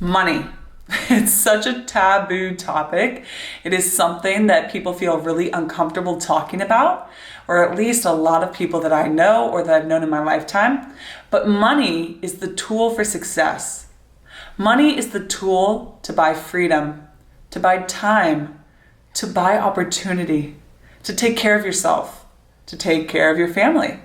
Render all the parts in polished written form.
Money. It's such a taboo topic. It is something that people feel really uncomfortable talking about, or at least a lot of people that I know or that I've known in my lifetime. But money is the tool for success. Money is the tool to buy freedom, to buy time, to buy opportunity, to take care of yourself, to take care of your family,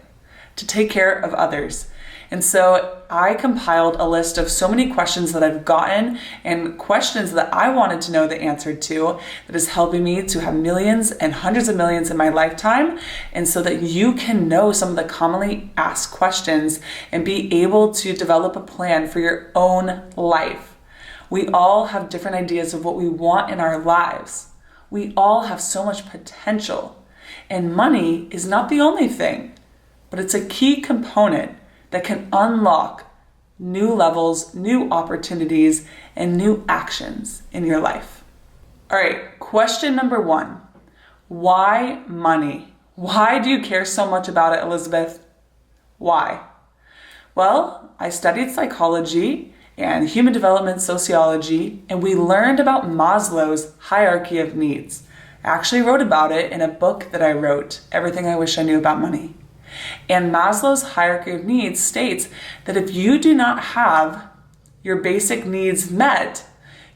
to take care of others. And so I compiled a list of so many questions that I've gotten and questions that I wanted to know the answer to that is helping me to have millions and hundreds of millions in my lifetime. And so that you can know some of the commonly asked questions and be able to develop a plan for your own life. We all have different ideas of what we want in our lives. We all have so much potential. And money is not the only thing, but it's a key component that can unlock new levels, new opportunities, and new actions in your life. All right, question number 1. Why money? Why do you care so much about it, Elizabeth? Why? Well, I studied psychology and human development sociology, and we learned about Maslow's hierarchy of needs. I actually wrote about it in a book that I wrote, Everything I Wish I Knew About Money. And Maslow's hierarchy of needs states that if you do not have your basic needs met,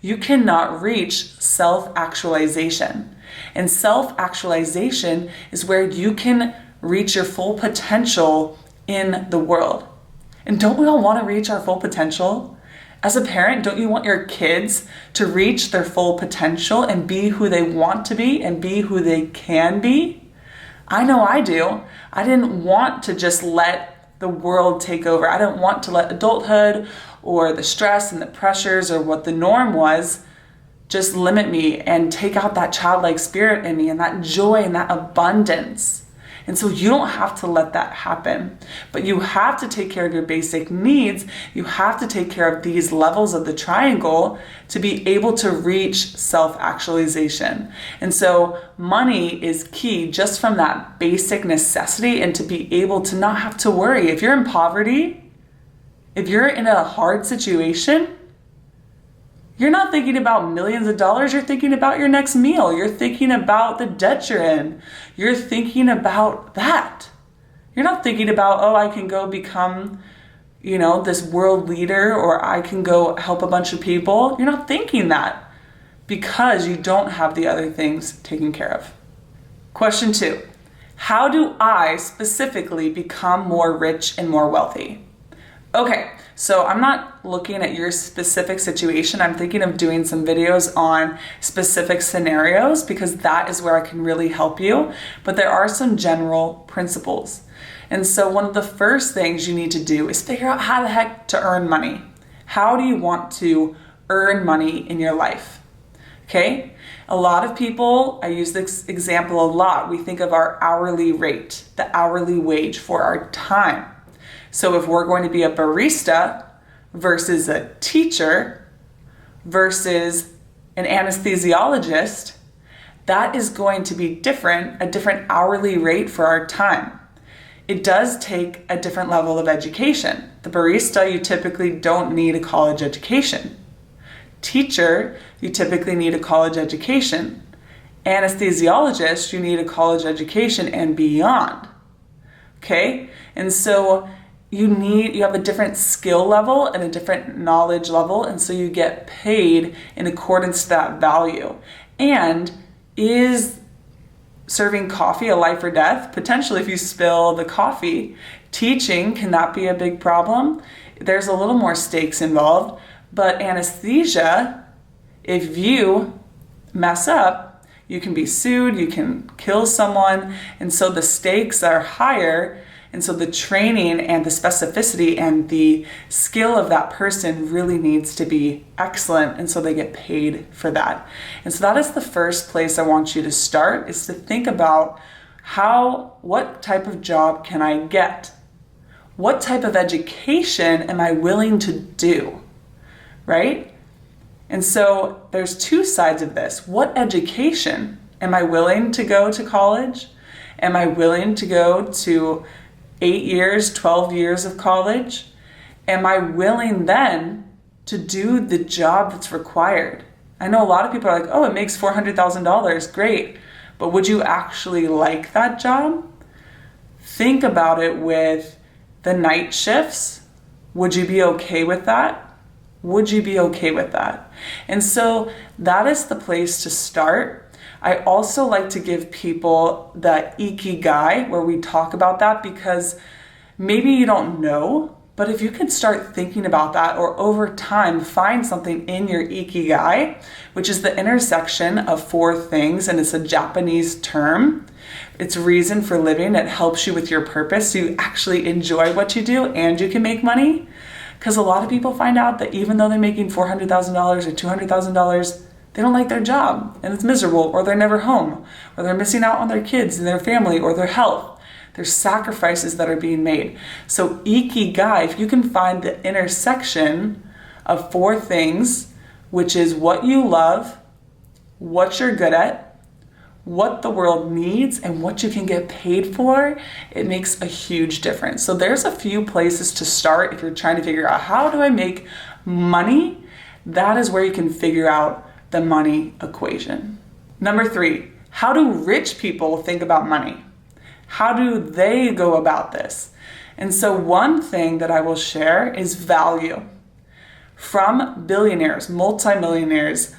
you cannot reach self-actualization. And self-actualization is where you can reach your full potential in the world. And don't we all want to reach our full potential? As a parent, don't you want your kids to reach their full potential and be who they want to be and be who they can be? I know I do. I didn't want to just let the world take over. I didn't want to let adulthood or the stress and the pressures or what the norm was just limit me and take out that childlike spirit in me and that joy and that abundance. And so you don't have to let that happen, but you have to take care of your basic needs. You have to take care of these levels of the triangle to be able to reach self-actualization. And so money is key just from that basic necessity and to be able to not have to worry. If you're in poverty, if you're in a hard situation, you're not thinking about millions of dollars, you're thinking about your next meal. You're thinking about the debt you're in. You're thinking about that. You're not thinking about, oh, I can go become, this world leader or I can go help a bunch of people. You're not thinking that because you don't have the other things taken care of. Question 2, how do I specifically become more rich and more wealthy? Okay, so I'm not looking at your specific situation. I'm thinking of doing some videos on specific scenarios because that is where I can really help you. But there are some general principles. And so one of the first things you need to do is figure out how the heck to earn money. How do you want to earn money in your life? Okay, a lot of people, I use this example a lot. We think of our hourly rate, the hourly wage for our time. So if we're going to be a barista versus a teacher versus an anesthesiologist, that is going to be different, a different hourly rate for our time. It does take a different level of education. The barista, you typically don't need a college education. Teacher, you typically need a college education. Anesthesiologist, you need a college education and beyond. Okay? And so you have a different skill level and a different knowledge level, and so you get paid in accordance to that value. And is serving coffee a life or death? Potentially if you spill the coffee. Teaching, can that be a big problem? There's a little more stakes involved, but anesthesia, if you mess up, you can be sued, you can kill someone, and so the stakes are higher. And so the training and the specificity and the skill of that person really needs to be excellent. And so they get paid for that. And so that is the first place I want you to start, is to think about what type of job can I get? What type of education am I willing to do? Right? And so there's two sides of this. What education? Am I willing to go to college? Am I willing to go to 8 years, 12 years of college? Am I willing then to do the job that's required. I know a lot of people are like, oh, it makes $400,000, great. But would you actually like that job? Think about it with the night shifts. Would you be okay with that? Would you be okay with that? And so that is the place to start. I also like to give people the ikigai, where we talk about that, because maybe you don't know, but if you can start thinking about that, or over time find something in your ikigai, which is the intersection of 4 things, and it's a Japanese term. It's reason for living. It helps you with your purpose so you actually enjoy what you do and you can make money. Because a lot of people find out that even though they're making $400,000 or $200,000, they don't like their job and it's miserable, or they're never home, or they're missing out on their kids and their family or their health. There's sacrifices that are being made. So ikigai, if you can find the intersection of 4 things, which is what you love, what you're good at, what the world needs, and what you can get paid for, it makes a huge difference. So there's a few places to start if you're trying to figure out, how do I make money? That is where you can figure out the money equation. Number 3, how do rich people think about money? How do they go about this? And so one thing that I will share is value. From billionaires, multimillionaires,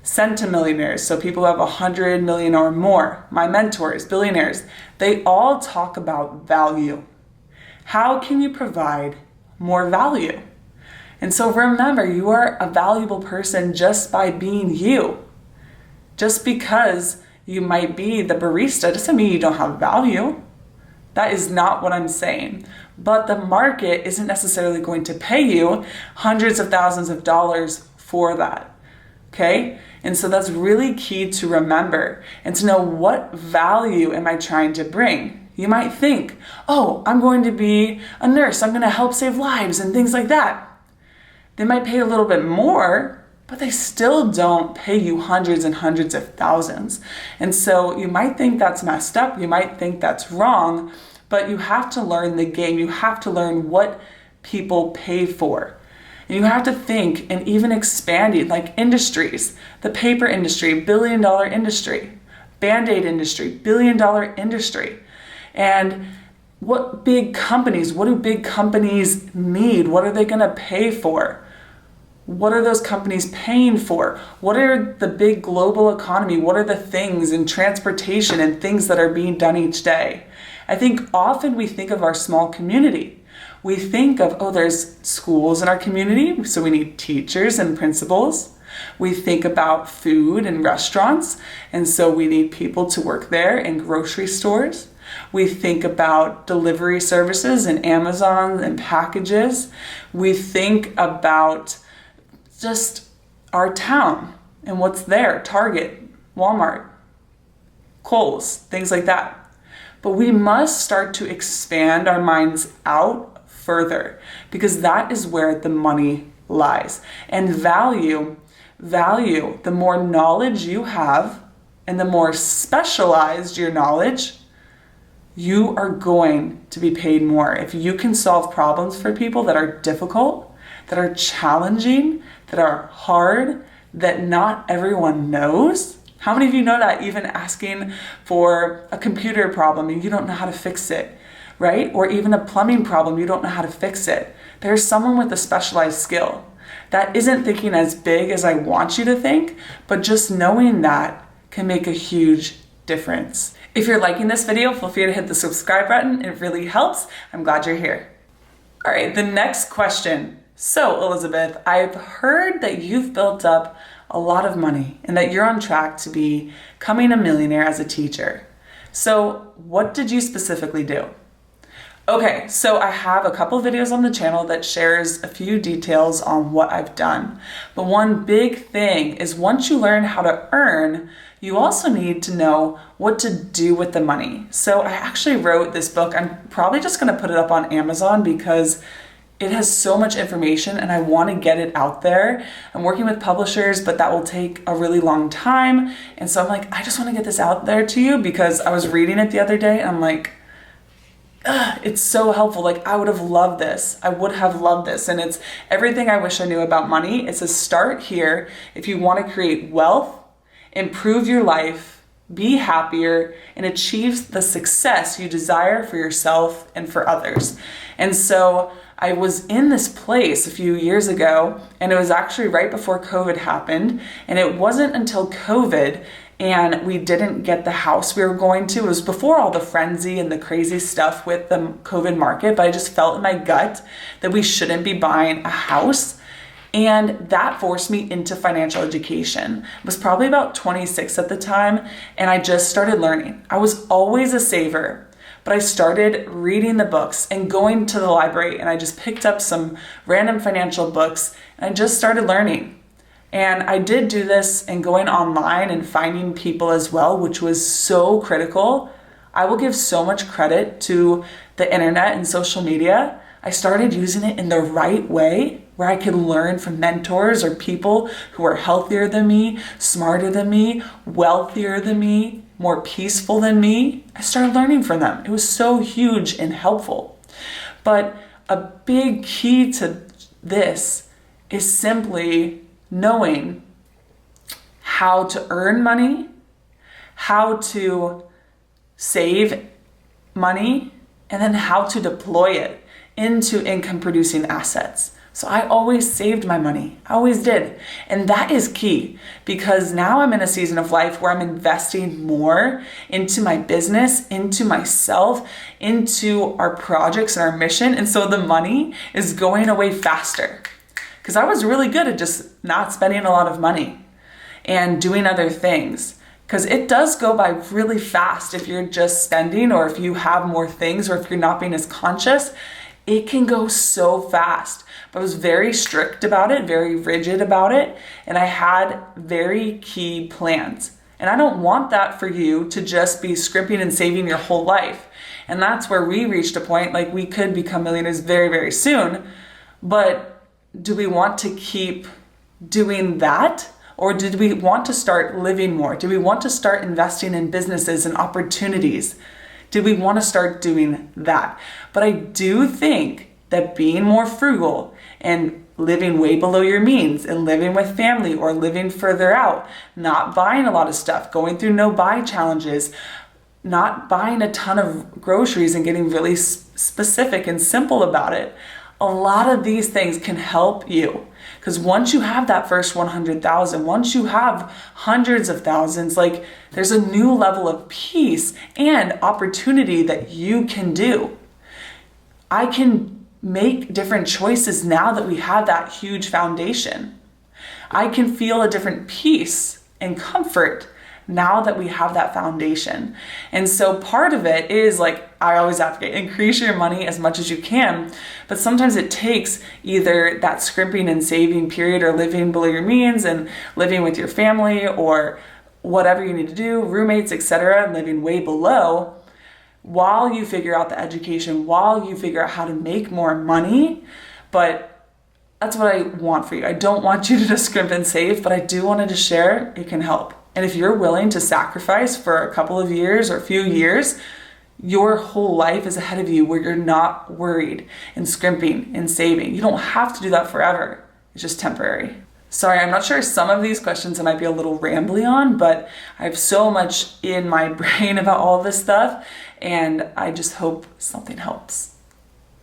centimillionaires, so people who have 100 million or more, my mentors, billionaires, they all talk about value. How can you provide more value? And so remember, you are a valuable person just by being you. Just because you might be the barista doesn't mean you don't have value. That is not what I'm saying. But the market isn't necessarily going to pay you hundreds of thousands of dollars for that. Okay? And so that's really key to remember, and to know, what value am I trying to bring? You might think, oh, I'm going to be a nurse. I'm going to help save lives and things like that. They might pay a little bit more, but they still don't pay you hundreds and hundreds of thousands. And so you might think that's messed up. You might think that's wrong, but you have to learn the game. You have to learn what people pay for. And you have to think, and even expanding, like industries, the paper industry, billion-dollar industry, Band-Aid industry, billion-dollar industry. And what big companies, what do big companies need? What are they going to pay for? What are those companies paying for? What are the big global economy? What are the things in transportation and things that are being done each day? I think often we think of our small community. We think of, oh, there's schools in our community, so we need teachers and principals. We think about food and restaurants, and so we need people to work there, and grocery stores. We think about delivery services and Amazon and packages. We think about just our town and what's there, Target, Walmart, Kohl's, things like that. But we must start to expand our minds out further, because that is where the money lies. And value, the more knowledge you have and the more specialized your knowledge, you are going to be paid more. If you can solve problems for people that are difficult, that are challenging, that are hard, that not everyone knows. How many of you know that even asking for a computer problem and you don't know how to fix it, right? Or even a plumbing problem, you don't know how to fix it. There's someone with a specialized skill. That isn't thinking as big as I want you to think, but just knowing that can make a huge difference. If you're liking this video, feel free to hit the subscribe button. It really helps. I'm glad you're here. All right, the next question. So, Elizabeth, I've heard that you've built up a lot of money and that you're on track to becoming a millionaire as a teacher. So, what did you specifically do? Okay, so I have a couple videos on the channel that shares a few details on what I've done. But one big thing is, once you learn how to earn, you also need to know what to do with the money. So I actually wrote this book. I'm probably just going to put it up on Amazon because it has so much information and I want to get it out there. I'm working with publishers, but that will take a really long time. And so I'm like, I just want to get this out there to you, because I was reading it the other day and I'm like, it's so helpful. Like, I would have loved this. I would have loved this. And it's everything I wish I knew about money. It's a start here. If you want to create wealth, improve your life, be happier, and achieve the success you desire for yourself and for others. And so I was in this place a few years ago, and it was actually right before COVID happened. And it wasn't until COVID and we didn't get the house we were going to. It was before all the frenzy and the crazy stuff with the COVID market, but I just felt in my gut that we shouldn't be buying a house. And that forced me into financial education. I was probably about 26 at the time, and I just started learning. I was always a saver, but I started reading the books and going to the library, and I just picked up some random financial books, and I just started learning. And I did do this and going online and finding people as well, which was so critical. I will give so much credit to the internet and social media. I started using it in the right way, where I could learn from mentors or people who are healthier than me, smarter than me, wealthier than me, more peaceful than me. I started learning from them. It was so huge and helpful. But a big key to this is simply knowing how to earn money, how to save money, and then how to deploy it into income producing assets. So I always saved my money. I always did. And that is key, because now I'm in a season of life where I'm investing more into my business, into myself, into our projects and our mission. And so the money is going away faster, because I was really good at just not spending a lot of money and doing other things. Because it does go by really fast if you're just spending, or if you have more things, or if you're not being as conscious. It can go so fast. But I was very strict about it, very rigid about it, and I had very key plans. And I don't want that for you to just be scrimping and saving your whole life. And that's where we reached a point, like, we could become millionaires very, very soon. But do we want to keep doing that? Or did we want to start living more? Do we want to start investing in businesses and opportunities? Did we want to start doing that? But I do think that being more frugal and living way below your means and living with family or living further out, not buying a lot of stuff, going through no buy challenges, not buying a ton of groceries and getting really specific and simple about it. A lot of these things can help you, because once you have that first 100,000, once you have hundreds of thousands, like, there's a new level of peace and opportunity that you can do. I can make different choices now that we have that huge foundation. I can feel a different peace and comfort now that we have that foundation. And so part of it is, like, I always advocate, increase your money as much as you can, but sometimes it takes either that scrimping and saving period, or living below your means and living with your family, or whatever you need to do, roommates, etc., living way below, while you figure out the education, while you figure out how to make more money. But that's what I want for you. I don't want you to just scrimp and save, but I do want to share it can help. And if you're willing to sacrifice for a couple of years or a few years, your whole life is ahead of you where you're not worried and scrimping and saving. You don't have to do that forever. It's just temporary. Sorry, I'm not sure some of these questions I might be a little rambly on, but I have so much in my brain about all this stuff, and I just hope something helps.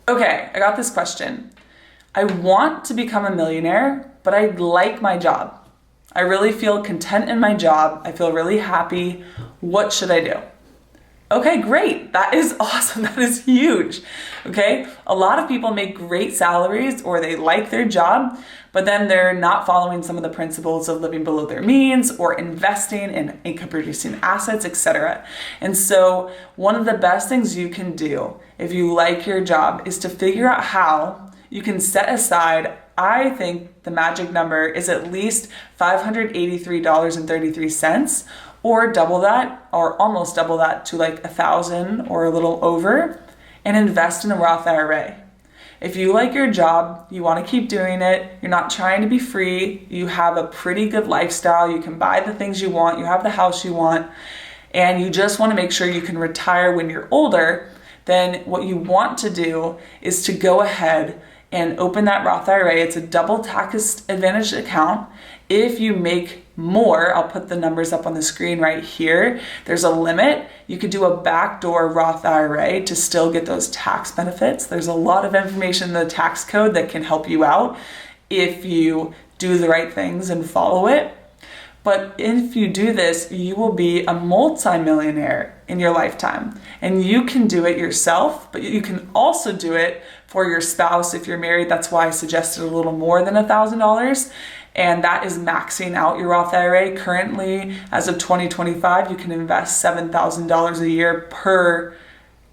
Okay, I got this question. I want to become a millionaire, but I like my job. I really feel content in my job. I feel really happy. What should I do? Okay, great. That is awesome. That is huge. Okay. A lot of people make great salaries, or they like their job, but then they're not following some of the principles of living below their means, or investing in income producing assets, etc. And so one of the best things you can do if you like your job is to figure out how you can set aside, I think the magic number is at least $583.33, or double that, or almost double that to like 1,000 or a little over, and invest in a Roth IRA. If you like your job, you want to keep doing it, you're not trying to be free, you have a pretty good lifestyle, you can buy the things you want, you have the house you want, and you just want to make sure you can retire when you're older, then what you want to do is to go ahead and open that Roth IRA. It's a double tax advantage account. If you make more, I'll put the numbers up on the screen right here. There's a limit. You could do a backdoor Roth IRA to still get those tax benefits. There's a lot of information in the tax code that can help you out if you do the right things and follow it. But if you do this, you will be a multimillionaire in your lifetime. And you can do it yourself, but you can also do it for your spouse if you're married. That's why I suggested a little more than $1,000. And that is maxing out your Roth IRA. Currently, as of 2025, you can invest $7,000 a year per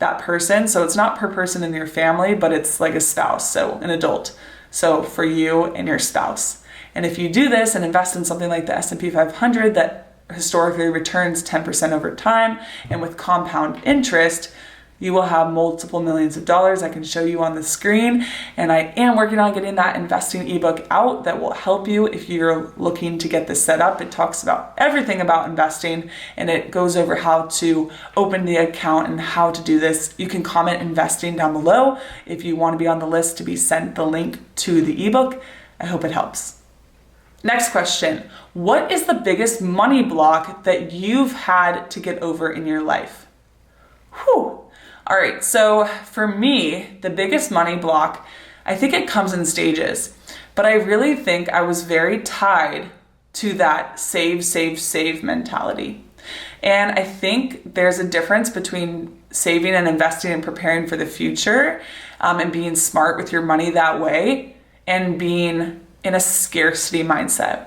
that person. So it's not per person in your family, but it's like a spouse, so an adult. So for you and your spouse. And if you do this and invest in something like the S&P 500 that historically returns 10% over time, and with compound interest, you will have multiple millions of dollars. I can show you on the screen. And I am working on getting that investing ebook out that will help you if you're looking to get this set up. It talks about everything about investing, and it goes over how to open the account and how to do this. You can comment investing down below if you want to be on the list to be sent the link to the ebook. I hope it helps. Next question. What is the biggest money block that you've had to get over in your life? Whew. All right, so for me, the biggest money block, I think it comes in stages, but I really think I was very tied to that save, save, save mentality. And I think there's a difference between saving and investing and preparing for the future, and being smart with your money that way, and being in a scarcity mindset.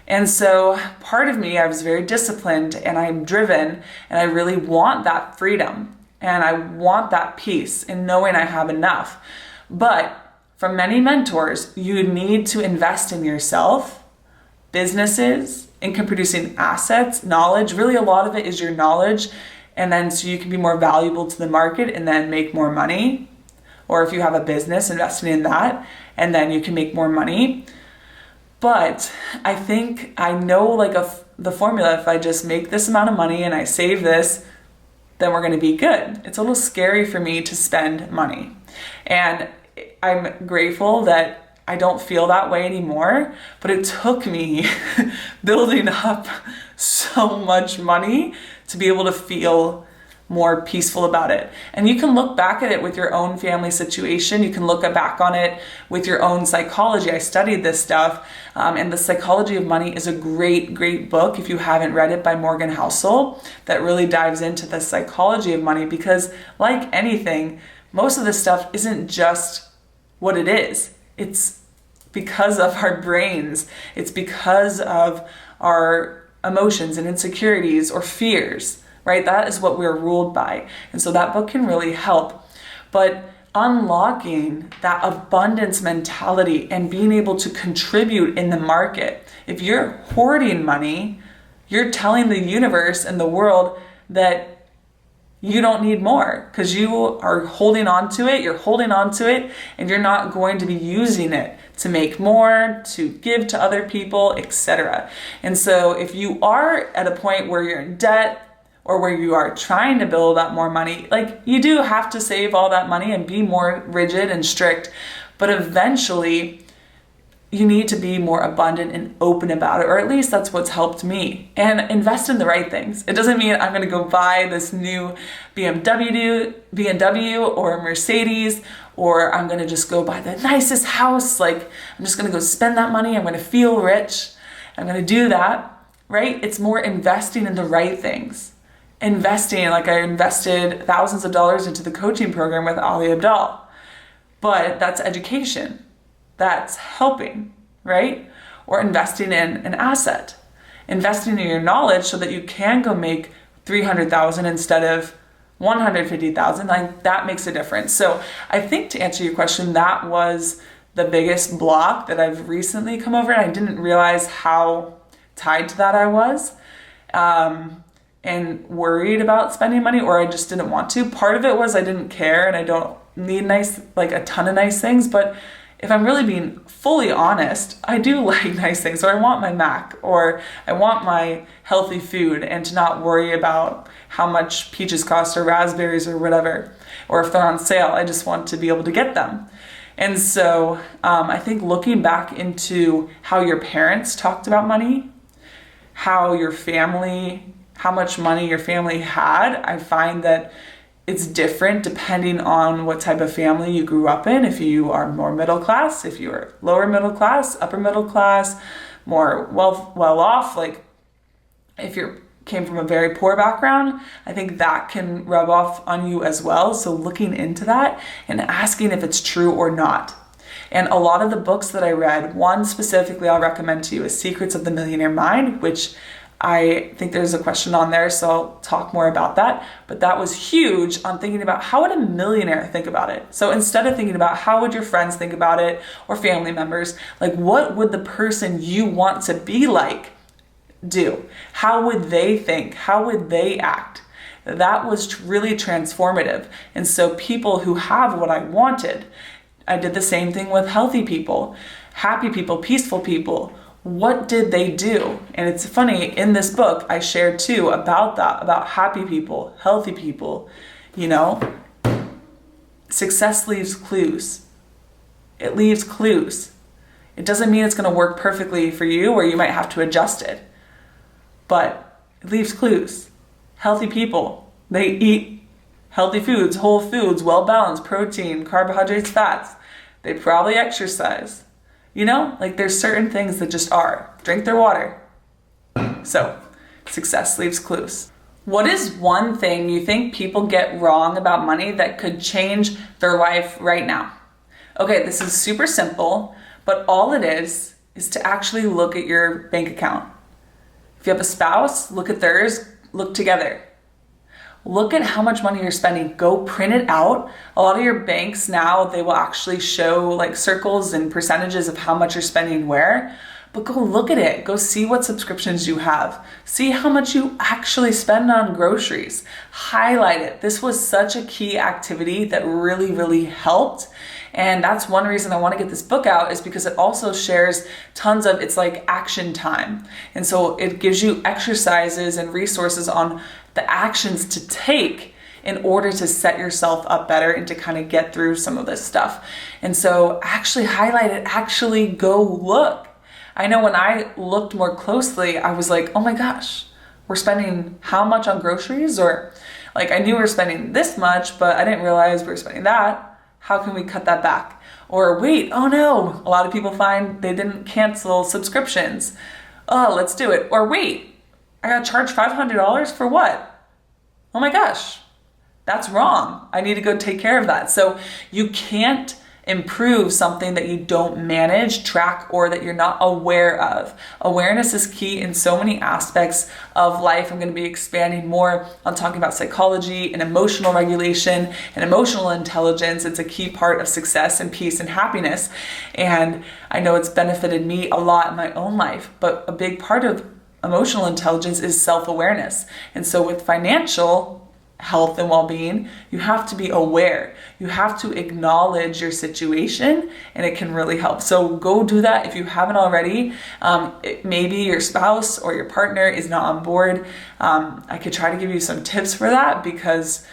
And so part of me, I was very disciplined and I'm driven, and I really want that freedom and I want that peace in knowing I have enough. But from many mentors, you need to invest in yourself, businesses, income producing assets, knowledge. Really, a lot of it is your knowledge. And then so you can be more valuable to the market and then make more money. Or if you have a business, investing in that, and then you can make more money. But I think I know the formula. If I just make this amount of money and I save this, then we're going to be good. It's a little scary for me to spend money. And I'm grateful that I don't feel that way anymore, but it took me building up so much money to be able to feel more peaceful about it. And you can look back at it with your own family situation. You can look back on it with your own psychology. I studied this stuff, and The Psychology of Money is a great, great book, if you haven't read it, by Morgan Housel, that really dives into the psychology of money, because like anything, most of this stuff isn't just what it is. It's because of our brains. It's because of our emotions and insecurities or fears. Right? That is what we're ruled by. And so that book can really help. But unlocking that abundance mentality and being able to contribute in the market. If you're hoarding money, you're telling the universe and the world that you don't need more because you are holding on to it. You're holding on to it and you're not going to be using it to make more, to give to other people, etc. And so if you are at a point where you're in debt, or where you are trying to build up more money, like you do have to save all that money and be more rigid and strict, but eventually you need to be more abundant and open about it, or at least that's what's helped me. And invest in the right things. It doesn't mean I'm gonna go buy this new BMW or a Mercedes, or I'm gonna just go buy the nicest house. Like I'm just gonna go spend that money, I'm gonna feel rich, I'm gonna do that, right? It's more investing in the right things. Investing, like I invested thousands of dollars into the coaching program with Ali Abdaal. But that's education. That's helping, right? Or investing in an asset. Investing in your knowledge so that you can go make $300,000 instead of $150,000. Like that makes a difference. So I think to answer your question, that was the biggest block that I've recently come over. And I didn't realize how tied to that I was. And worried about spending money, or I just didn't want to. Part of it was I didn't care and I don't need a ton of nice things, but if I'm really being fully honest, I do like nice things. So I want my Mac, or I want my healthy food, and to not worry about how much peaches cost or raspberries or whatever. or if they're on sale, I just want to be able to get them. And so I think looking back into how your parents talked about money, how much money your family had, I find that it's different depending on what type of family you grew up in. If you are more middle class, if you are lower middle class, upper middle class, more well off, like if you came from a very poor background, I think that can rub off on you as well. So looking into that and asking if it's true or not. And a lot of the books that I read, one specifically I'll recommend to you is Secrets of the Millionaire Mind, which I think there's a question on there, so I'll talk more about that. But that was huge on thinking about how would a millionaire think about it? So instead of thinking about how would your friends think about it or family members, like what would the person you want to be like do? How would they think? How would they act? That was really transformative. And so people who have what I wanted, I did the same thing with healthy people, happy people, peaceful people. What did they do? And it's funny, in this book, I shared too about that, about happy people, healthy people, success leaves clues. It leaves clues. It doesn't mean it's going to work perfectly for you or you might have to adjust it, but it leaves clues. Healthy people, they eat healthy foods, whole foods, well-balanced, protein, carbohydrates, fats. They probably exercise. There's certain things that just are. Drink their water. So, success leaves clues. What is one thing you think people get wrong about money that could change their life right now? Okay, this is super simple, but all it is to actually look at your bank account. If you have a spouse, look at theirs, look together. Look at how much money you're spending. Go print it out. A lot of your banks now, they will actually show like circles and percentages of how much you're spending where, but go look at it. Go see what subscriptions you have. See how much you actually spend on groceries. Highlight it. This was such a key activity that really, really helped. And that's one reason I want to get this book out, is because it also shares tons of, it's like action time. And so it gives you exercises and resources on the actions to take in order to set yourself up better and to kind of get through some of this stuff. And so actually highlight it, actually go look. I know when I looked more closely, I was like, oh my gosh, we're spending how much on groceries? Or like I knew we were spending this much, but I didn't realize we were spending that. How can we cut that back? Or wait, oh no, a lot of people find they didn't cancel subscriptions. Oh, let's do it. Or wait, I got charged $500 for what? Oh my gosh, that's wrong. I need to go take care of that. So you can't improve something that you don't manage, track, or that you're not aware of. Awareness is key in so many aspects of life. I'm going to be expanding more on talking about psychology and emotional regulation and emotional intelligence. It's a key part of success and peace and happiness. And I know it's benefited me a lot in my own life, but a big part of emotional intelligence is self-awareness. And so with financial health and well-being, you have to be aware. You have to acknowledge your situation, and it can really help. So go do that if you haven't already. Maybe your spouse or your partner is not on board. I could try to give you some tips for that, because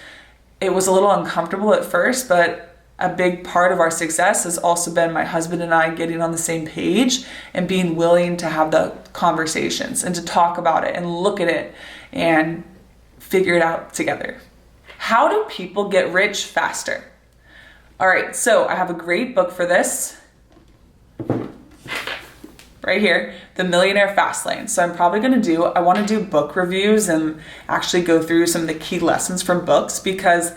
it was a little uncomfortable at first, but a big part of our success has also been my husband and I getting on the same page and being willing to have the conversations and to talk about it and look at it and figure it out together. How do people get rich faster? All right, so I have a great book for this right here, The Millionaire Fast Lane. So I want to do book reviews and actually go through some of the key lessons from books, because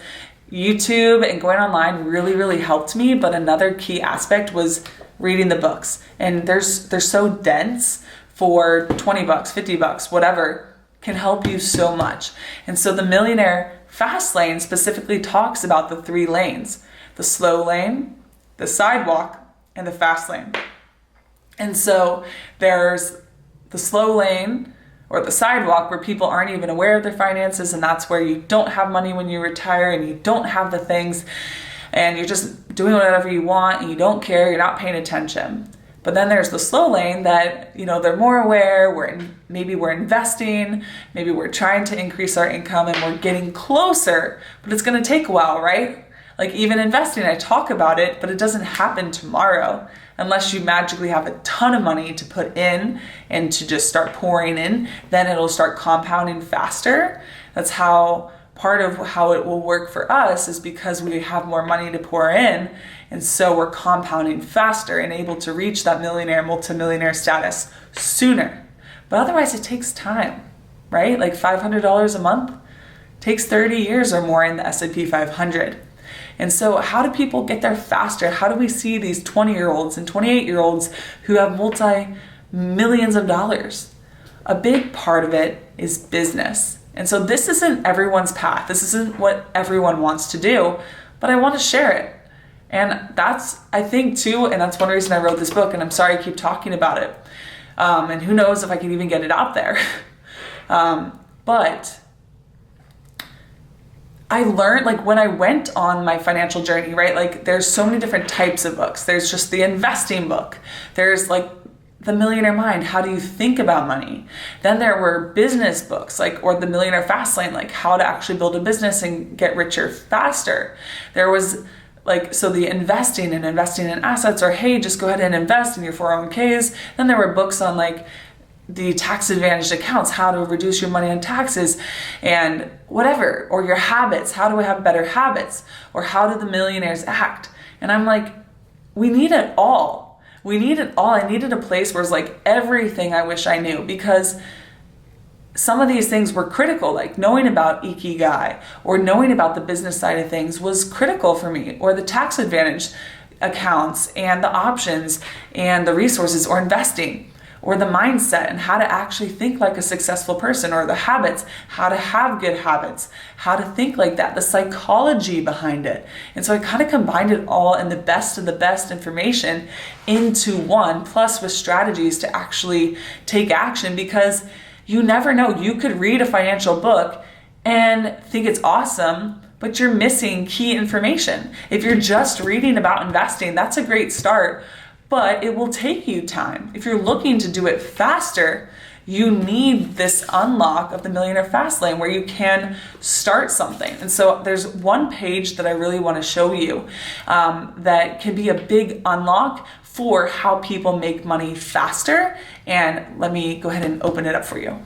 YouTube and going online really, really helped me. But another key aspect was reading the books. And they're so dense. For $20, $50, whatever, can help you so much. And so the Millionaire Fast Lane specifically talks about the 3 lanes: the slow lane, the sidewalk, and the fast lane. And so there's the slow lane or the sidewalk, where people aren't even aware of their finances, and that's where you don't have money when you retire and you don't have the things and you're just doing whatever you want and you don't care, you're not paying attention. But then there's the slow lane that, they're more aware, maybe we're investing, maybe we're trying to increase our income and we're getting closer, but it's going to take a while, right? Like even investing, I talk about it, but it doesn't happen tomorrow unless you magically have a ton of money to put in and to just start pouring in, then it'll start compounding faster. That's how part of how it will work for us is because we have more money to pour in. And so we're compounding faster and able to reach that millionaire, multimillionaire status sooner. But otherwise it takes time, right? Like $500 a month takes 30 years or more in the S&P 500. And so how do people get there faster? How do we see these 20-year-olds and 28-year-olds who have multi-millions of dollars? A big part of it is business. And so this isn't everyone's path. This isn't what everyone wants to do, but I want to share it. And that's, I think too, and that's one reason I wrote this book, and I'm sorry I keep talking about it. And who knows if I can even get it out there. But I learned, like when I went on my financial journey, right? Like there's so many different types of books. There's just the investing book. There's like the Millionaire Mind, how do you think about money? Then there were business books, like, or the Millionaire Fastlane, like how to actually build a business and get richer faster. There was like, so the investing in assets, or hey, just go ahead and invest in your 401ks. Then there were books on like the tax advantaged accounts, how to reduce your money on taxes and whatever, or your habits, how do I have better habits, or how do the millionaires act? And I'm like, we need it all. We need it all. I needed a place where it's like everything I wish I knew, because some of these things were critical, like knowing about Ikigai or knowing about the business side of things was critical for me, or the tax advantage accounts and the options and the resources, or investing, or the mindset and how to actually think like a successful person, or the habits, how to have good habits, how to think like that, the psychology behind it. And so I kind of combined it all in the best of the best information into one, plus with strategies to actually take action, because you never know. You could read a financial book and think it's awesome, but you're missing key information. If you're just reading about investing, that's a great start, but it will take you time. If you're looking to do it faster, you need this unlock of the Millionaire Fastlane where you can start something. And so there's one page that I really want to show you that can be a big unlock for how people make money faster. And let me go ahead and open it up for you.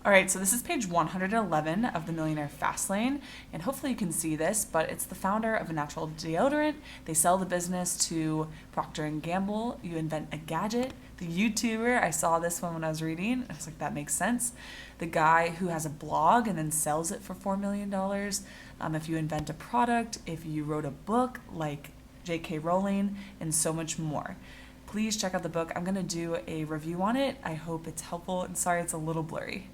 All right, so this is page 111 of the Millionaire Fastlane, and hopefully you can see this, but it's the founder of a natural deodorant. They sell the business to Procter & Gamble. You invent a gadget. The YouTuber, I saw this one when I was reading. I was like, that makes sense. The guy who has a blog and then sells it for $4 million. If you invent a product, if you wrote a book like J.K. Rowling, and so much more. Please check out the book. I'm going to do a review on it. I hope it's helpful, and sorry it's a little blurry.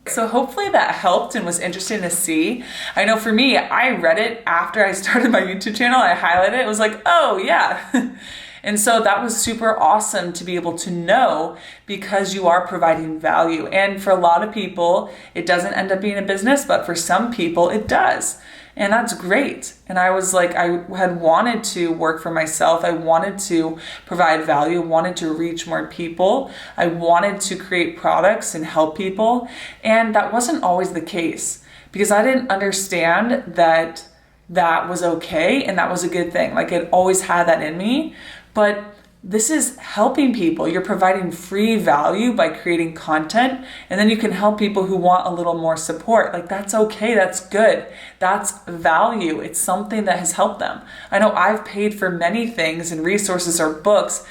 So hopefully that helped and was interesting to see. I know for me, I read it after I started my YouTube channel. I highlighted it. It was like, oh yeah. And so that was super awesome to be able to know, because you are providing value. And for a lot of people, it doesn't end up being a business, but for some people it does. And that's great. And I was like, I had wanted to work for myself. I wanted to provide value, wanted to reach more people. I wanted to create products and help people. And that wasn't always the case, because I didn't understand that that was okay and that was a good thing. Like it always had that in me. But this is helping people. You're providing free value by creating content, and then you can help people who want a little more support. Like that's okay, that's good. That's value. It's something that has helped them. I know I've paid for many things and resources or books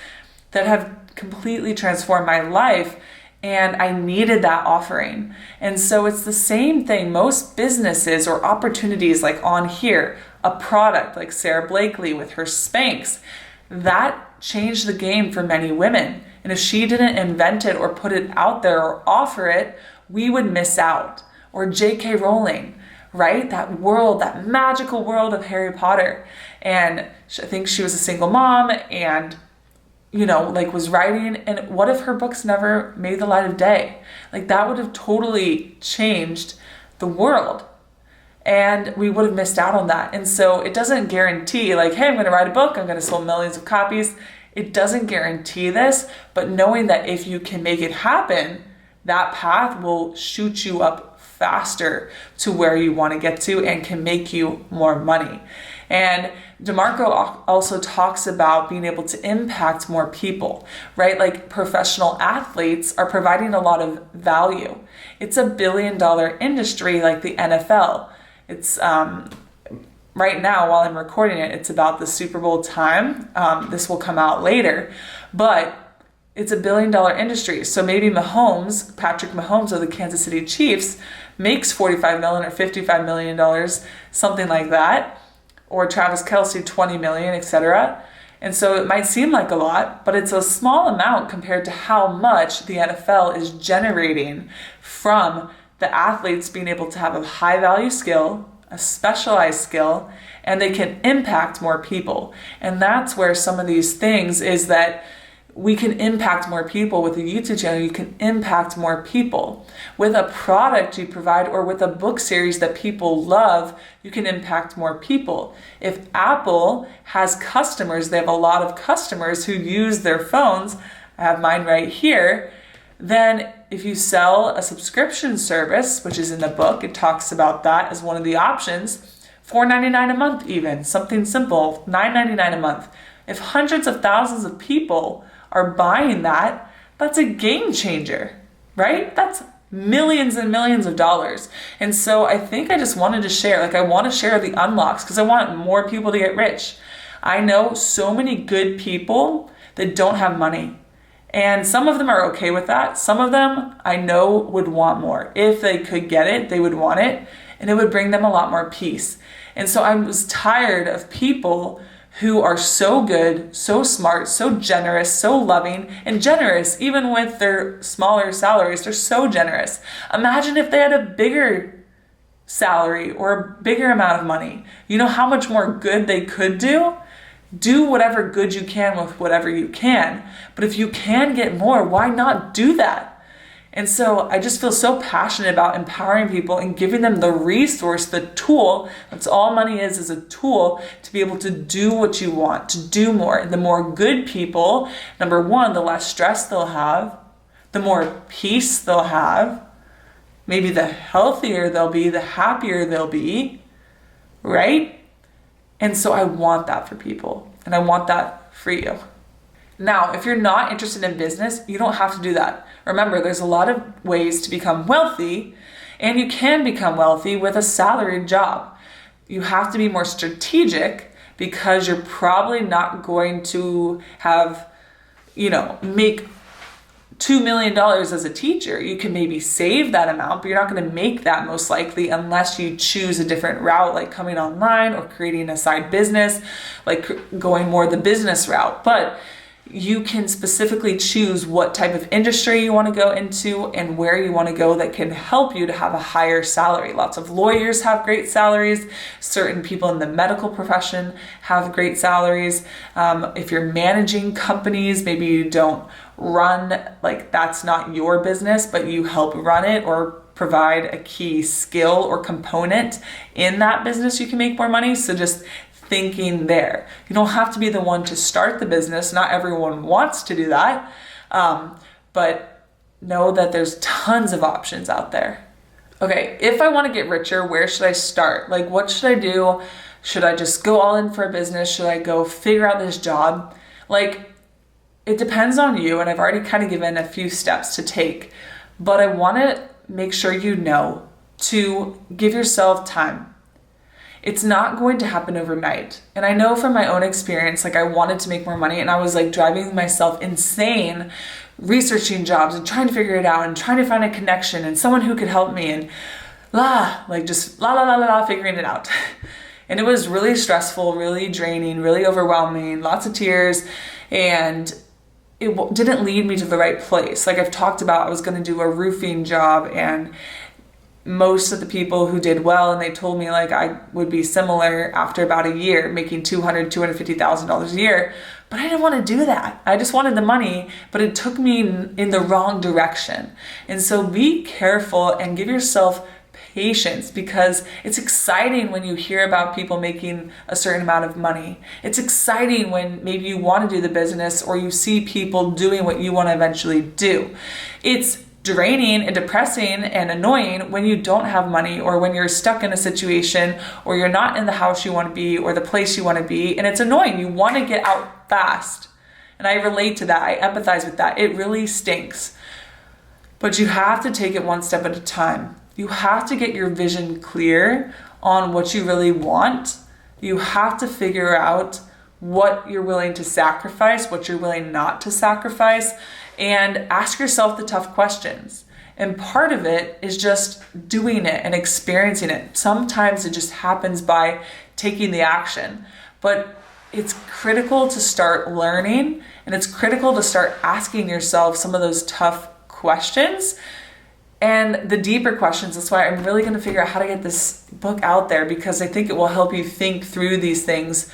that have completely transformed my life, and I needed that offering. And so it's the same thing. Most businesses or opportunities like on here, a product like Sara Blakely with her Spanx, that changed the game for many women. And if she didn't invent it or put it out there or offer it, we would miss out. Or J.K. Rowling, right? That world, that magical world of Harry Potter. And I think she was a single mom and, you know, like was writing. And what if her books never made the light of day? Like that would have totally changed the world. And we would have missed out on that. And so it doesn't guarantee like, hey, I'm going to write a book, I'm going to sell millions of copies. It doesn't guarantee this, but knowing that if you can make it happen, that path will shoot you up faster to where you want to get to and can make you more money. And DeMarco also talks about being able to impact more people, right? Like professional athletes are providing a lot of value. It's a $1 billion industry like the NFL. It's right now, while I'm recording it, it's about the Super Bowl time. This will come out later, but it's a $1 billion industry. So maybe Patrick Mahomes of the Kansas City Chiefs makes $45 million or $55 million, something like that, or Travis Kelce, 20 million, etc. And so it might seem like a lot, but it's a small amount compared to how much the NFL is generating from the athletes being able to have a high value skill, a specialized skill, and they can impact more people. And that's where some of these things is that we can impact more people with a YouTube channel. You can impact more people with a product you provide, or with a book series that people love. You can impact more people. If Apple has customers, they have a lot of customers who use their phones. I have mine right here. Then if you sell a subscription service, which is in the book, it talks about that as one of the options, $4.99 a month even, something simple, $9.99 a month. If hundreds of thousands of people are buying that, that's a game changer, right? That's millions and millions of dollars. And so I think I just wanted to share, I want to share the unlocks because I want more people to get rich. I know so many good people that don't have money. And some of them are okay with that. Some of them I know would want more. If they could get it, they would want it, and it would bring them a lot more peace. And so I was tired of people who are so good, so smart, so generous, so loving, and generous even with their smaller salaries. They're so generous. Imagine if they had a bigger salary or a bigger amount of money. You know how much more good they could do? Do whatever good you can with whatever you can. But if you can get more, why not do that? And so I just feel so passionate about empowering people and giving them the resource, the tool. That's all money is a tool to be able to do what you want, to do more. And the more good people, number one, the less stress they'll have, the more peace they'll have, maybe the healthier they'll be, the happier they'll be, right? And so I want that for people, and I want that for you. Now, if you're not interested in business, you don't have to do that. Remember, there's a lot of ways to become wealthy, and you can become wealthy with a salaried job. You have to be more strategic because you're probably not going to have, make $2 million as a teacher. You can maybe save that amount, but you're not going to make that most likely unless you choose a different route, like coming online or creating a side business, like going more the business route. But you can specifically choose what type of industry you want to go into and where you want to go that can help you to have a higher salary. Lots of lawyers have great salaries. Certain people in the medical profession have great salaries. If you're managing companies, maybe you don't run, that's not your business, but you help run it or provide a key skill or component in that business, you can make more money. So just thinking there. You don't have to be the one to start the business. Not everyone wants to do that. But know that there's tons of options out there. Okay, if I want to get richer, where should I start? What should I do? Should I just go all in for a business? Should I go figure out this job? It depends on you, and I've already kind of given a few steps to take, but I want to make sure you know to give yourself time. It's not going to happen overnight. And I know from my own experience, I wanted to make more money, and I was driving myself insane researching jobs and trying to figure it out and trying to find a connection and someone who could help me and figuring it out. And it was really stressful, really draining, really overwhelming, lots of tears, and it didn't lead me to the right place. I've talked about, I was going to do a roofing job, and most of the people who did well, and they told me I would be similar after about a year, making $250,000 a year, but I didn't want to do that. I just wanted the money, but it took me in the wrong direction. And so be careful and give yourself patience, because it's exciting when you hear about people making a certain amount of money. It's exciting when maybe you want to do the business or you see people doing what you want to eventually do. It's draining and depressing and annoying when you don't have money, or when you're stuck in a situation, or you're not in the house you want to be or the place you want to be, and it's annoying. You want to get out fast. And I relate to that. I empathize with that. It really stinks. But you have to take it one step at a time. You have to get your vision clear on what you really want. You have to figure out what you're willing to sacrifice, what you're willing not to sacrifice, and ask yourself the tough questions. And part of it is just doing it and experiencing it. Sometimes it just happens by taking the action. But it's critical to start learning, and it's critical to start asking yourself some of those tough questions and the deeper questions. That's why I'm really going to figure out how to get this book out there, because I think it will help you think through these things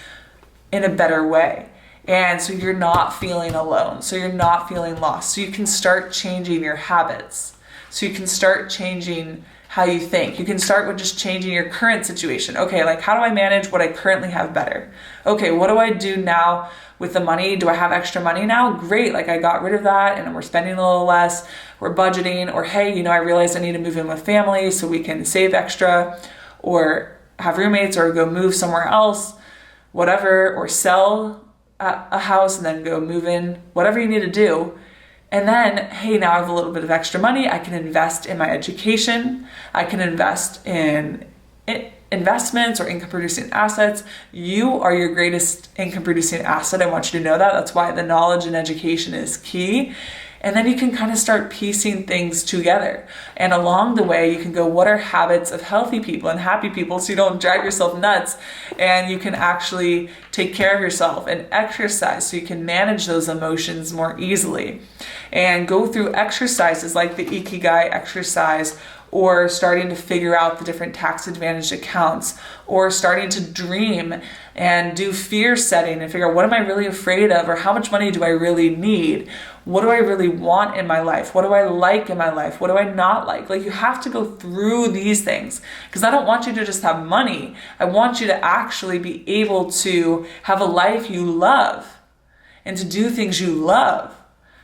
in a better way. And so you're not feeling alone. So you're not feeling lost. So you can start changing your habits. So you can start changing how you think. You can start with just changing your current situation. Okay, like, how do I manage what I currently have better? Okay, what do I do now with the money? Do I have extra money now? Great, like I got rid of that and we're spending a little less. We're budgeting. Or hey, I realized I need to move in with family so we can save extra, or have roommates, or go move somewhere else, whatever, or sell a house and then go move in, whatever you need to do. And then, hey, now I have a little bit of extra money. I can invest in my education. I can invest in investments or income producing assets. You are your greatest income producing asset. I want you to know that. That's why the knowledge and education is key. And then you can kind of start piecing things together. And along the way, you can go, what are habits of healthy people and happy people, so you don't drive yourself nuts, and you can actually take care of yourself, and exercise so you can manage those emotions more easily. And go through exercises like the Ikigai exercise, or starting to figure out the different tax advantage accounts, or starting to dream and do fear setting and figure out, what am I really afraid of, or how much money do I really need? What do I really want in my life? What do I like in my life? What do I not like? Like, you have to go through these things, because I don't want you to just have money. I want you to actually be able to have a life you love and to do things you love.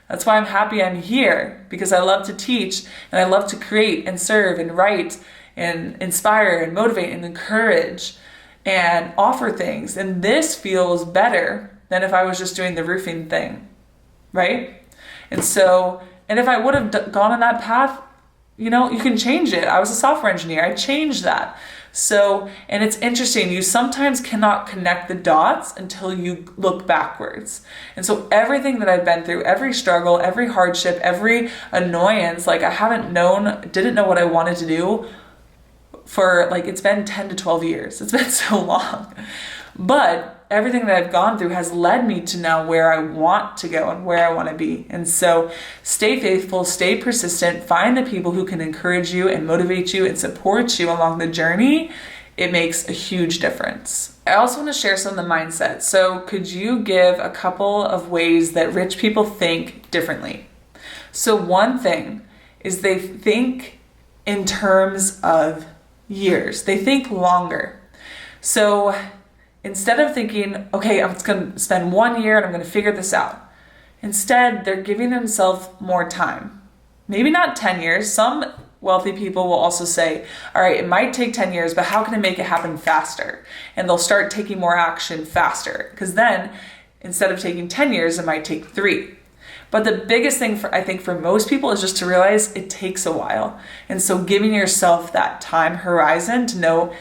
That's why I'm happy I'm here, because I love to teach, and I love to create and serve and write and inspire and motivate and encourage and offer things. And this feels better than if I was just doing the roofing thing, right? And so, and if I would have gone on that path, you can change it. I was a software engineer. I changed that. So, and it's interesting, you sometimes cannot connect the dots until you look backwards. And so everything that I've been through, every struggle, every hardship, every annoyance, like, I didn't know what I wanted to do for, like, it's been 10 to 12 years. It's been so long. But everything that I've gone through has led me to now where I want to go and where I want to be. And so stay faithful, stay persistent, find the people who can encourage you and motivate you and support you along the journey. It makes a huge difference. I also want to share some of the mindset. So could you give a couple of ways that rich people think differently? So one thing is they think in terms of years. They think longer. So instead of thinking, okay, I'm just going to spend 1 year and I'm going to figure this out. Instead, they're giving themselves more time. Maybe not 10 years. Some wealthy people will also say, all right, it might take 10 years, but how can I make it happen faster? And they'll start taking more action faster, because then instead of taking 10 years, it might take 3. But the biggest thing I think for most people is just to realize it takes a while. And so giving yourself that time horizon to know,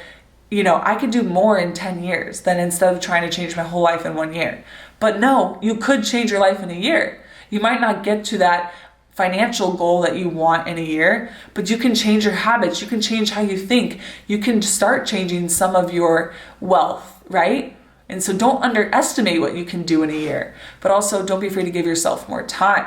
I could do more in 10 years than instead of trying to change my whole life in 1 year. But no, you could change your life in a year. You might not get to that financial goal that you want in a year, but you can change your habits. You can change how you think. You can start changing some of your wealth, right? And so don't underestimate what you can do in a year, but also don't be afraid to give yourself more time.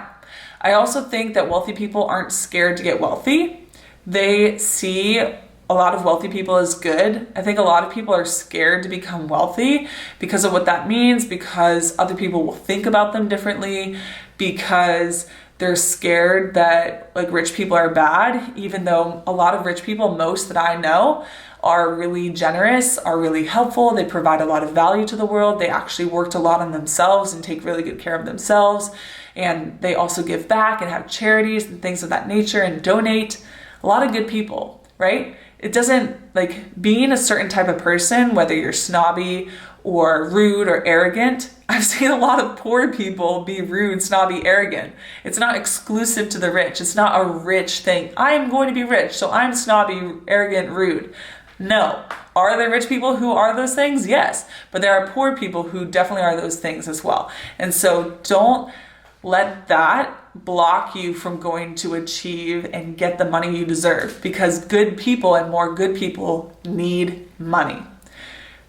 I also think that wealthy people aren't scared to get wealthy. They see a lot of wealthy people as good. I think a lot of people are scared to become wealthy because of what that means, because other people will think about them differently, because they're scared that, like, rich people are bad, even though a lot of rich people, most that I know, are really generous, are really helpful. They provide a lot of value to the world. They actually worked a lot on themselves and take really good care of themselves. and they also give back and have charities and things of that nature and donate. A lot of good people, right? It doesn't, like, being a certain type of person, whether you're snobby or rude or arrogant, I've seen a lot of poor people be rude, snobby, arrogant. It's not exclusive to the rich. It's not a rich thing. I'm going to be rich, so I'm snobby, arrogant, rude. No. Are there rich people who are those things? Yes. But there are poor people who definitely are those things as well. And so don't let that block you from going to achieve and get the money you deserve, because good people and more good people need money.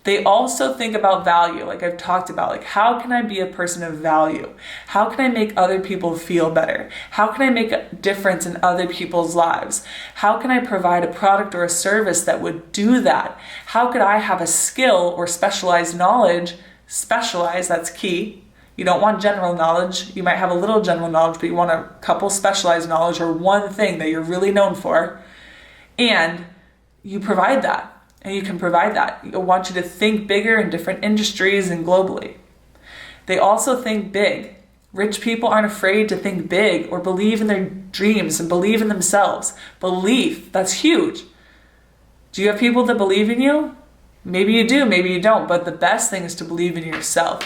They also think about value, like I've talked about, like, how can I be a person of value? How can I make other people feel better? How can I make a difference in other people's lives? How can I provide a product or a service that would do that? How could I have a skill or specialized knowledge? Specialized, that's key. You don't want general knowledge. You might have a little general knowledge, but you want a couple specialized knowledge or one thing that you're really known for. And you provide that. And you can provide that. I want you to think bigger in different industries and globally. They also think big. Rich people aren't afraid to think big or believe in their dreams and believe in themselves. Belief, that's huge. Do you have people that believe in you? Maybe you do, maybe you don't, but the best thing is to believe in yourself.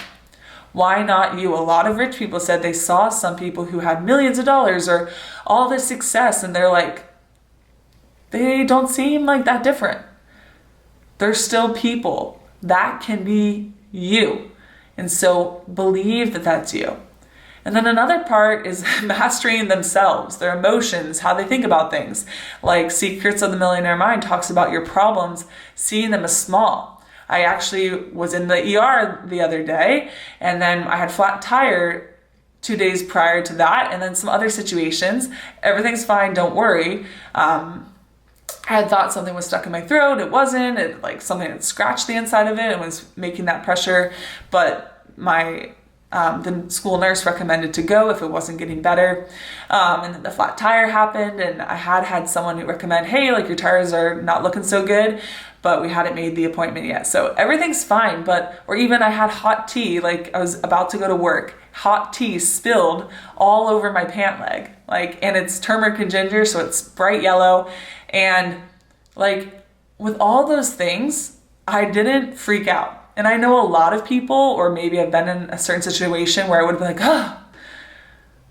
Why not you? A lot of rich people said they saw some people who had millions of dollars or all this success, and they're like, they don't seem like that different. They're still people. That can be you. And so believe that that's you. And then another part is mastering themselves, their emotions, how they think about things. Like Secrets of the Millionaire Mind talks about your problems, seeing them as small. I actually was in the ER the other day, and then I had flat tire 2 days prior to that, and then some other situations. Everything's fine, don't worry. I had thought something was stuck in my throat. It wasn't. It, like, something had scratched the inside of it and was making that pressure. But the school nurse recommended to go if it wasn't getting better. And then the flat tire happened, and I had someone recommend, hey, like, your tires are not looking so good, but we hadn't made the appointment yet. So everything's fine. Or even I had hot tea, like I was about to go to work. Hot tea spilled all over my pant leg. And it's turmeric and ginger, so it's bright yellow. And with all those things, I didn't freak out. And I know a lot of people, or maybe I've been in a certain situation where I would have been like, ah.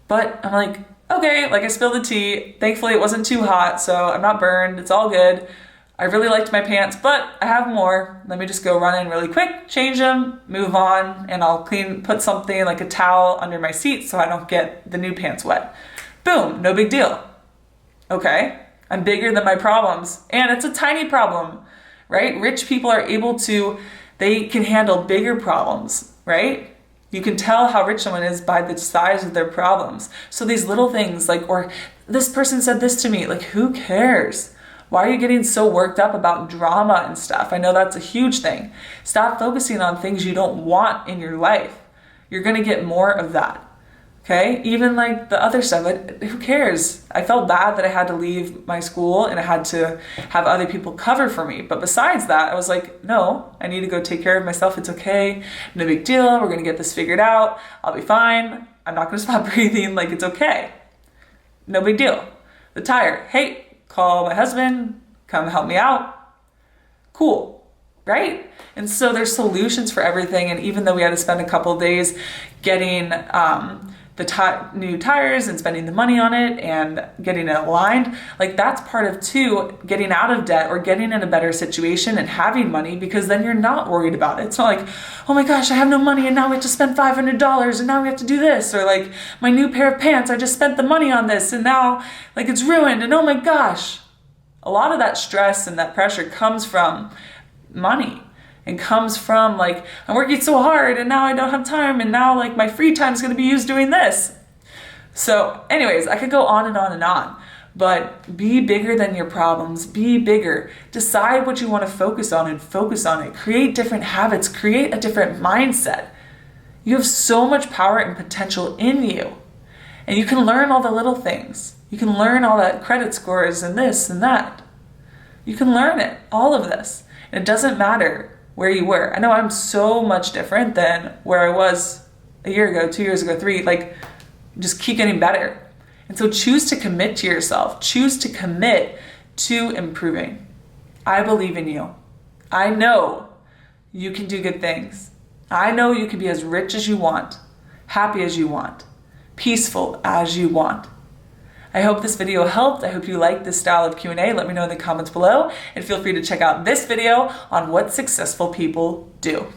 But I'm like, okay, I spilled the tea. Thankfully, it wasn't too hot, so I'm not burned. It's all good. I really liked my pants, but I have more. Let me just go run in really quick, change them, move on, and I'll put something like a towel under my seat so I don't get the new pants wet. Boom, no big deal. Okay. I'm bigger than my problems, and it's a tiny problem, right? Rich people are they can handle bigger problems, right? You can tell how rich someone is by the size of their problems. So these little things or this person said this to me, who cares? Why are you getting so worked up about drama and stuff? I know that's a huge thing. Stop focusing on things you don't want in your life. You're going to get more of that. Okay, even the other stuff, who cares? I felt bad that I had to leave my school and I had to have other people cover for me. But besides that, I was like, no, I need to go take care of myself. It's okay. No big deal. We're going to get this figured out. I'll be fine. I'm not going to stop breathing. It's okay. No big deal. The tire, hey, call my husband, come help me out. Cool, right? And so there's solutions for everything. And even though we had to spend a couple of days getting the new tires and spending the money on it and getting it aligned, that's part of too, getting out of debt or getting in a better situation and having money, because then you're not worried about it. It's not like, oh my gosh, I have no money and now we have to spend $500 and now we have to do this, or my new pair of pants, I just spent the money on this and now it's ruined, and oh my gosh. A lot of that stress and that pressure comes from money. And comes from I'm working so hard and now I don't have time, and now my free time is going to be used doing this. So anyways, I could go on and on and on, but be bigger than your problems. Be bigger. Decide what you want to focus on and focus on it. Create different habits. Create a different mindset. You have so much power and potential in you, and you can learn all the little things. You can learn all that credit scores and this and that. You can learn it, all of this. And it doesn't matter where you were. I know I'm so much different than where I was a year ago, 2 years ago, 3. just keep getting better. And so choose to commit to yourself. Choose to commit to improving. I believe in you. I know you can do good things. I know you can be as rich as you want, happy as you want, peaceful as you want. I hope this video helped. I hope you liked this style of Q&A. Let me know in the comments below, and feel free to check out this video on what successful people do.